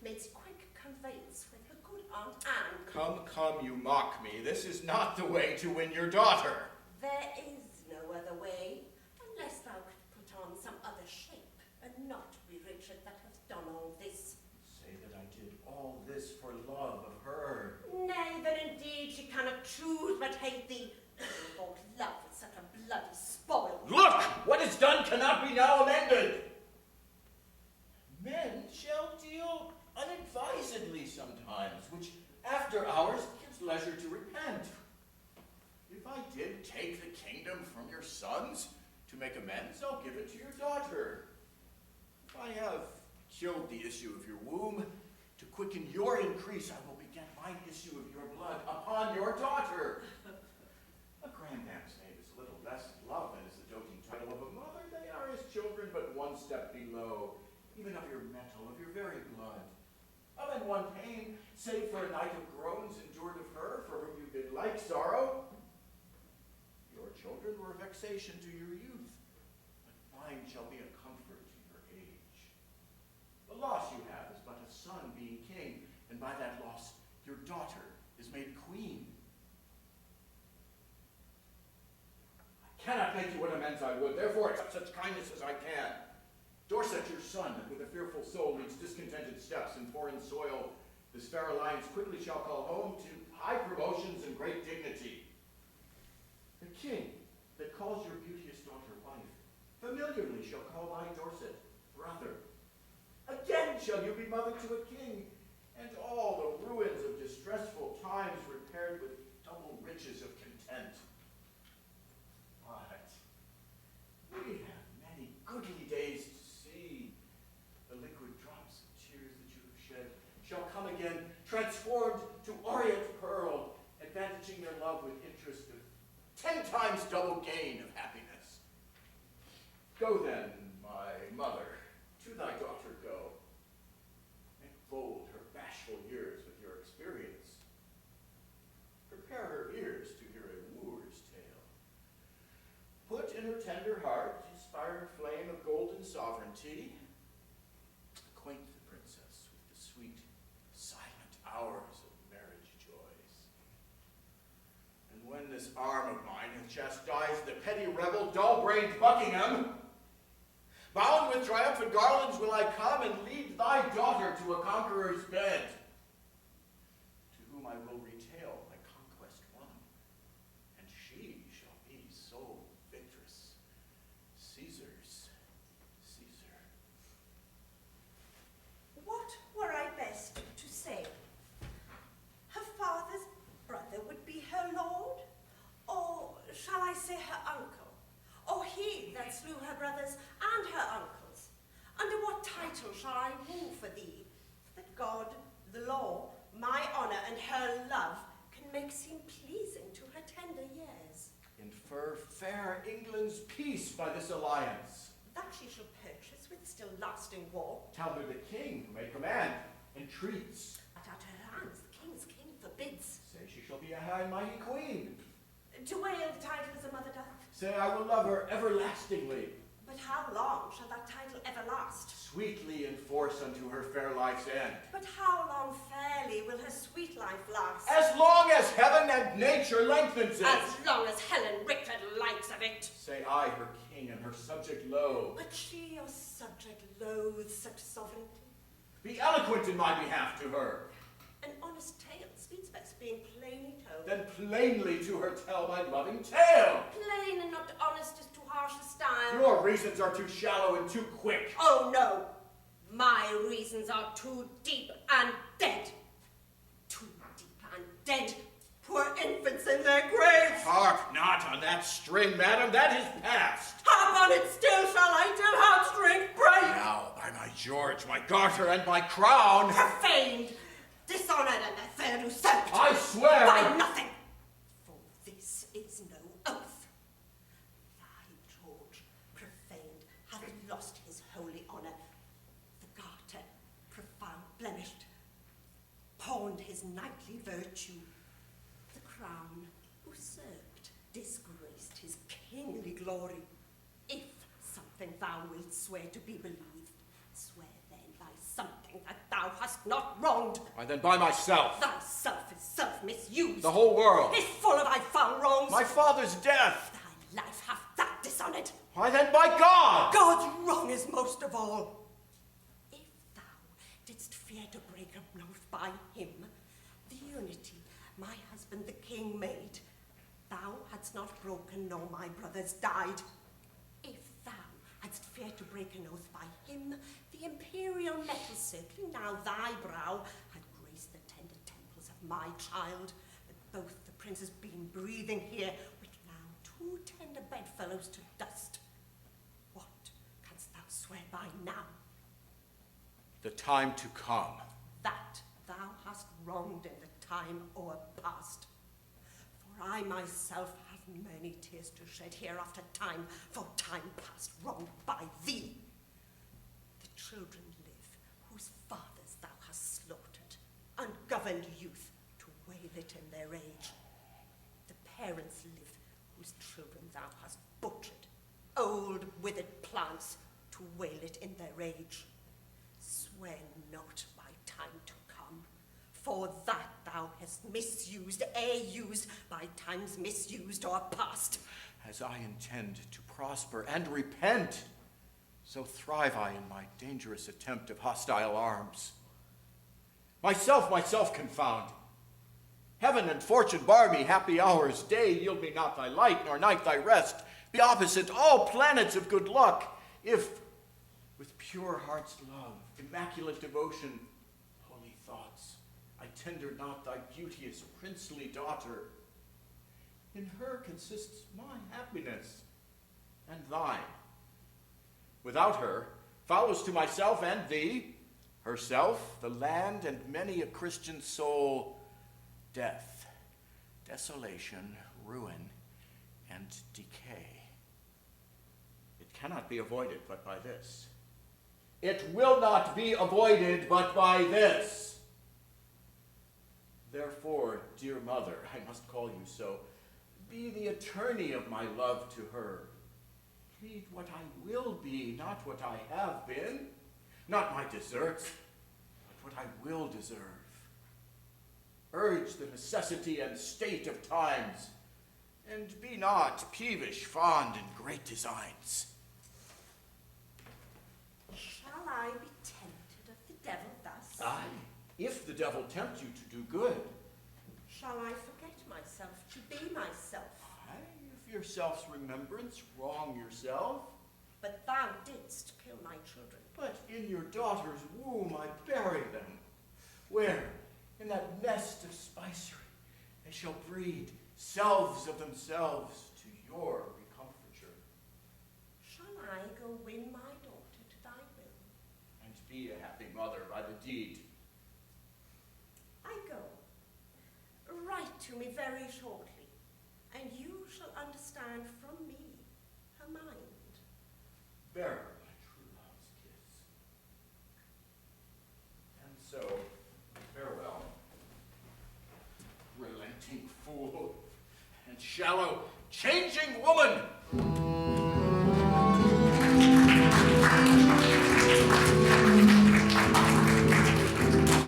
makes quick conveyance with her good Aunt Anne. Come, you mock me. This is not the way to win your daughter. There is no other way, unless thou could put on some other shape, and not be Richard that hath done all this. Say that I did all this for love of her. Nay, then indeed she cannot choose but hate thee. Both love with such a bloody spoil. Look! What is done cannot be now amended. Men shall deal unadvisedly sometimes, which after hours gives leisure to repent. If I did take the kingdom from your sons to make amends, I'll give it to your daughter. If I have killed the issue of your womb, to quicken your increase, I will beget my issue of your blood upon your daughter. A grandam's name is little less in love than is the doting title of a mother. They are as children, but one step below, even of your metal, of your very blood. Of in one pain, save for a night of groans endured of her, for whom you did like sorrow. Your children were a vexation to your youth, but mine shall be a comfort to your age. The loss you have is but a son being king, and by that loss your daughter is made queen. I cannot make you what amends I would, therefore accept such kindness as I can. Dorset, your son, with a fearful soul leads discontented steps in foreign soil. This fair alliance quickly shall call home to high promotions and great dignity. The king that calls your beauteous daughter wife, familiarly shall call thy Dorset brother. Again shall you be mother to a king, and all the ruins of distressful times repaired with double riches of content. But we have many goodly days to see. The liquid drops of tears that you have shed shall come again, transformed to orient pearl, advantaging their love with interest of 10 times double gain of happiness. Go then, my mother, to thy daughter go. Make bold her bashful years with your experience. Prepare her ears to hear a wooer's tale. Put in her tender heart inspired flame of golden sovereignty. Acquaint the princess with the sweet, silent hours of marriage joys. And when this arm of mine hath chastised the petty rebel, dull-brained Buckingham, bound with triumphant garlands will I come and lead thy daughter to a conqueror's bed, to whom I will retail my conquest won, and she shall be sole victress, Caesar's Caesar. What were I best to say? Her father's brother would be her lord? Or shall I say her uncle? Or he that slew her brothers and her uncles? Under what title shall I woo for thee, that God, the law, my honour, and her love can make seem pleasing to her tender years? Infer fair England's peace by this alliance. That she shall purchase with still lasting war. Tell her the king, who may command, entreats. But at her hands the king's king forbids. Say she shall be a high and mighty queen. To wear the title as a mother doth. Say I will love her everlastingly. But how long shall that title ever last? Sweetly enforce unto her fair life's end. But how long fairly will her sweet life last? As long as heaven and nature lengthens it. As long as Helen Rickford likes of it. Say I her king and her subject low. But she, your subject, loathes such sovereignty. Be eloquent in my behalf to her. An honest tale speaks best being plainly told. Then plainly to her tell my loving tale. Plain and not honest is too harsh a style. Your reasons are too shallow and too quick. Oh no, my reasons are too deep and dead. Too deep and dead. Poor infants in their graves. Harp not on that string, madam, that is past. Harp on it still shall I till heartstrings break. Now, by my George, my garter, and my crown. Profaned, dishonored, and the fair usurped. I swear. By nothing, for this is no oath. Thy George, profaned, hath lost his holy honour. The garter, profound, blemished, pawned his knightly virtue. The crown, usurped, disgraced his kingly glory. If something thou wilt swear to be believed, swear then by something that thou hast not wronged. Why then by myself. Thyself is self-misused. The whole world. Is full of thy foul wrongs. My father's death. Thy life hath that dishonoured. Why then by God. God's wrong is most of all. If thou didst fear to break an oath by him, the unity my husband the king made, thou hadst not broken nor my brothers died. If thou hadst feared to break an oath by him, the imperial metal circling now thy brow had graced the tender temples of my child, that both the princes been breathing here, with now 2 tender bedfellows to dust. What canst thou swear by now? The time to come. That thou hast wronged in the time o'erpast. For I myself have many tears to shed here after time, for time past wronged by thee. The children live, whose fathers thou hast slaughtered, ungoverned youth to wail it in their age. The parents live, whose children thou hast butchered, old withered plants to wail it in their age. Swear not by time to come, for that thou hast misused, used by times misused or past. As I intend to prosper and repent, so thrive I in my dangerous attempt of hostile arms. Myself confound. Heaven and fortune bar me happy hours. Day yield me not thy light, nor night thy rest. Be opposite all planets of good luck, if with pure heart's love, immaculate devotion, holy thoughts, I tender not thy beauteous princely daughter. In her consists my happiness and thine. Without her, follows to myself and thee, herself, the land, and many a Christian soul, death, desolation, ruin, and decay. It cannot be avoided but by this. It will not be avoided but by this. Therefore, dear mother, I must call you so, be the attorney of my love to her. Plead what I will be, not what I have been, not my deserts, but what I will deserve. Urge the necessity and state of times, and be not peevish, fond, in great designs. Shall I be tempted of the devil thus? Aye, if the devil tempt you to do good. Shall I forget myself to be myself? Aye, if your self's remembrance wrong yourself. But thou didst kill my children. But in your daughter's womb I bury them, where, in that nest of spicery, they shall breed selves of themselves to your recomforture. Shall I go win my daughter to thy will? And be a happy mother by the deed. I go. Write to me very shortly, and you shall understand from me her mind. Bear her my true love's kiss. And so, farewell, relenting fool, and shallow, changing woman!